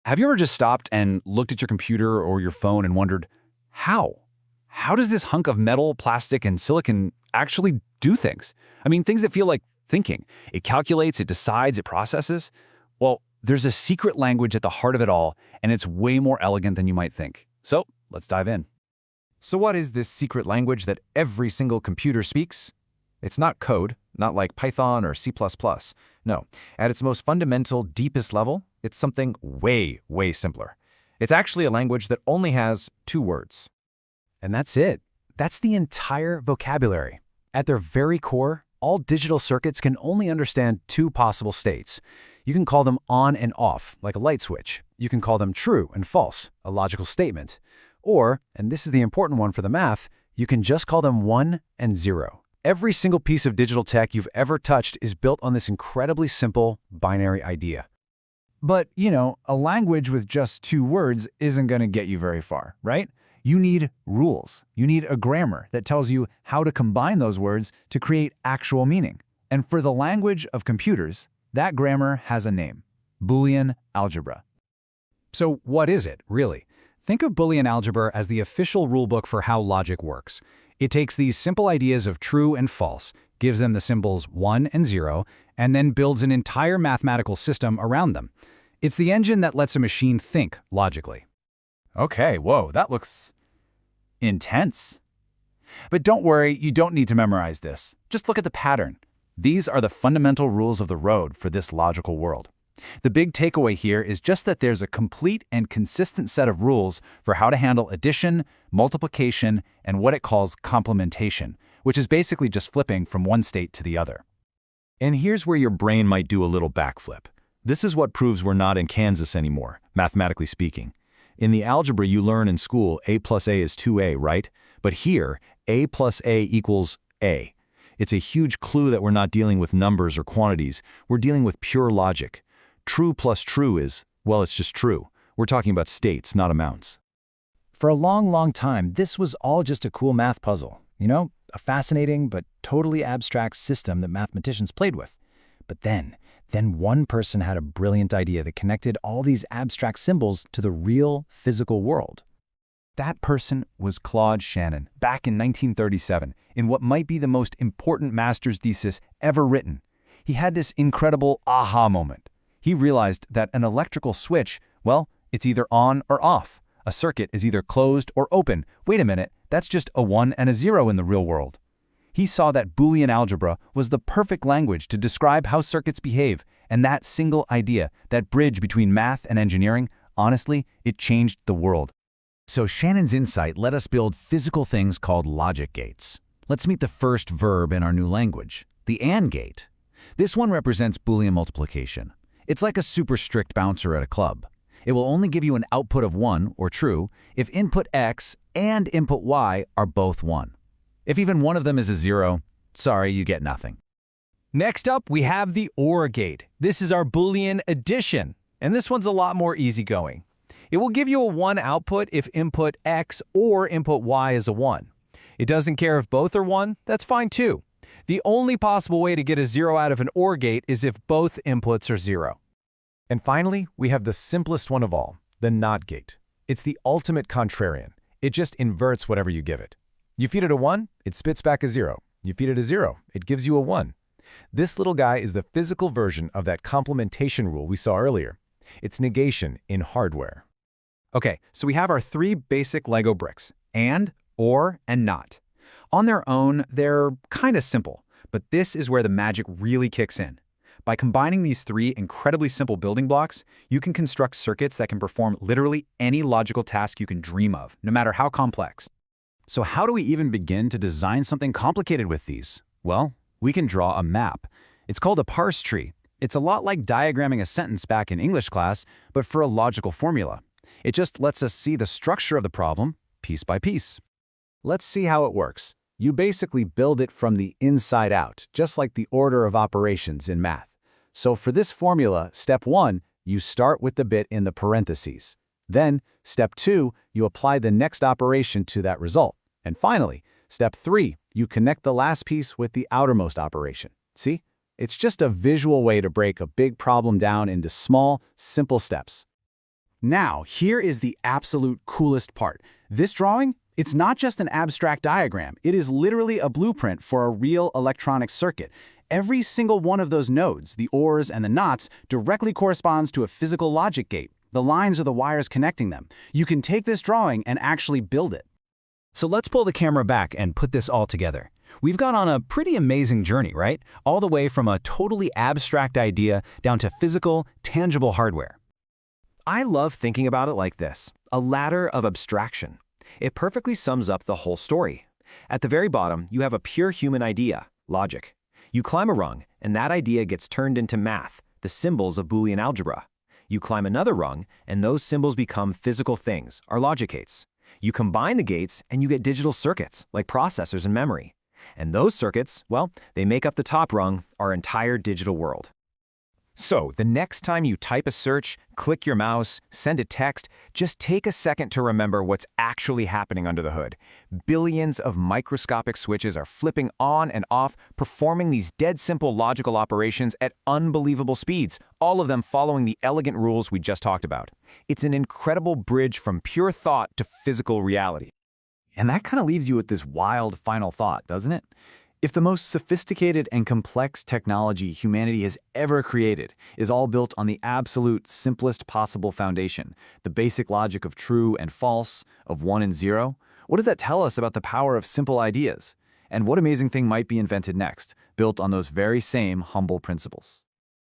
Have you ever just stopped and looked at your computer or your phone and wondered, how? How does this hunk of metal, plastic, and silicon actually do things? I mean, things that feel like thinking. It calculates, it decides, it processes. Well, there's a secret language at the heart of it all, and it's way more elegant than you might think. So, let's dive in. So what is this secret language that every single computer speaks? It's not code, not like Python or C++. No, at its most fundamental, deepest level, it's something way, way simpler. It's actually a language that only has two words. And that's it. That's the entire vocabulary. At their very core, all digital circuits can only understand two possible states. You can call them on and off, like a light switch. You can call them true and false, a logical statement. Or, and this is the important one for the math, you can just call them 1 and 0. Every single piece of digital tech you've ever touched is built on this incredibly simple binary idea. But, a language with just two words isn't going to get you very far, right? You need rules. You need a grammar that tells you how to combine those words to create actual meaning. And for the language of computers, that grammar has a name: Boolean Algebra. So what is it, really? Think of Boolean Algebra as the official rulebook for how logic works. It takes these simple ideas of true and false, gives them the symbols 1 and 0, and then builds an entire mathematical system around them. It's the engine that lets a machine think logically. Okay, whoa, that looks intense. But don't worry, you don't need to memorize this. Just look at the pattern. These are the fundamental rules of the road for this logical world. The big takeaway here is just that there's a complete and consistent set of rules for how to handle addition, multiplication, and what it calls complementation, which is basically just flipping from one state to the other. And here's where your brain might do a little backflip. This is what proves we're not in Kansas anymore, mathematically speaking. In the algebra you learn in school, a plus a is 2a, right? But here, a plus a equals a. It's a huge clue that we're not dealing with numbers or quantities. We're dealing with pure logic. True plus true is, well, it's just true. We're talking about states, not amounts. For a long, long time, this was all just a cool math puzzle. A fascinating but totally abstract system that mathematicians played with. But then one person had a brilliant idea that connected all these abstract symbols to the real physical world. That person was Claude Shannon, back in 1937, in what might be the most important master's thesis ever written. He had this incredible aha moment. He realized that an electrical switch, well, it's either on or off. A circuit is either closed or open. Wait a minute, that's just a 1 and a 0 in the real world. He saw that Boolean algebra was the perfect language to describe how circuits behave, and that single idea, that bridge between math and engineering, honestly, it changed the world. So Shannon's insight let us build physical things called logic gates. Let's meet the first verb in our new language, the AND gate. This one represents Boolean multiplication. It's like a super strict bouncer at a club. It will only give you an output of 1, or true, if input x and input y are both 1. If even one of them is a 0, sorry, you get nothing. Next up, we have the OR gate. This is our Boolean addition, and this one's a lot more easygoing. It will give you a 1 output if input x or input y is a 1. It doesn't care if both are 1, that's fine too. The only possible way to get a 0 out of an OR gate is if both inputs are 0. And finally, we have the simplest one of all, the NOT gate. It's the ultimate contrarian. It just inverts whatever you give it. You feed it a 1, it spits back a 0. You feed it a 0, it gives you a 1. This little guy is the physical version of that complementation rule we saw earlier. It's negation in hardware. Okay, so we have our three basic Lego bricks: and, or, and not. On their own, they're kind of simple, but this is where the magic really kicks in. By combining these three incredibly simple building blocks, you can construct circuits that can perform literally any logical task you can dream of, no matter how complex. So how do we even begin to design something complicated with these? Well, we can draw a map. It's called a parse tree. It's a lot like diagramming a sentence back in English class, but for a logical formula. It just lets us see the structure of the problem, piece by piece. Let's see how it works. You basically build it from the inside out, just like the order of operations in math. So for this formula, step 1, you start with the bit in the parentheses. Then, step 2, you apply the next operation to that result. And finally, step 3, you connect the last piece with the outermost operation. See? It's just a visual way to break a big problem down into small, simple steps. Now, here is the absolute coolest part. This drawing, it's not just an abstract diagram. It is literally a blueprint for a real electronic circuit. Every single one of those nodes, the ORs and the NOTs, directly corresponds to a physical logic gate. The lines are the wires connecting them. You can take this drawing and actually build it. So let's pull the camera back and put this all together. We've gone on a pretty amazing journey, right? All the way from a totally abstract idea down to physical, tangible hardware. I love thinking about it like this, a ladder of abstraction. It perfectly sums up the whole story. At the very bottom, you have a pure human idea, logic. You climb a rung, and that idea gets turned into math, the symbols of Boolean algebra. You climb another rung, and those symbols become physical things, our logic gates. You combine the gates, and you get digital circuits, like processors and memory. And those circuits, well, they make up the top rung, our entire digital world. So, the next time you type a search, click your mouse, send a text, just take a second to remember what's actually happening under the hood. Billions of microscopic switches are flipping on and off, performing these dead simple logical operations at unbelievable speeds, all of them following the elegant rules we just talked about. It's an incredible bridge from pure thought to physical reality. And that kind of leaves you with this wild final thought, doesn't it? If the most sophisticated and complex technology humanity has ever created is all built on the absolute simplest possible foundation, the basic logic of true and false, of 1 and 0, what does that tell us about the power of simple ideas? And what amazing thing might be invented next, built on those very same humble principles?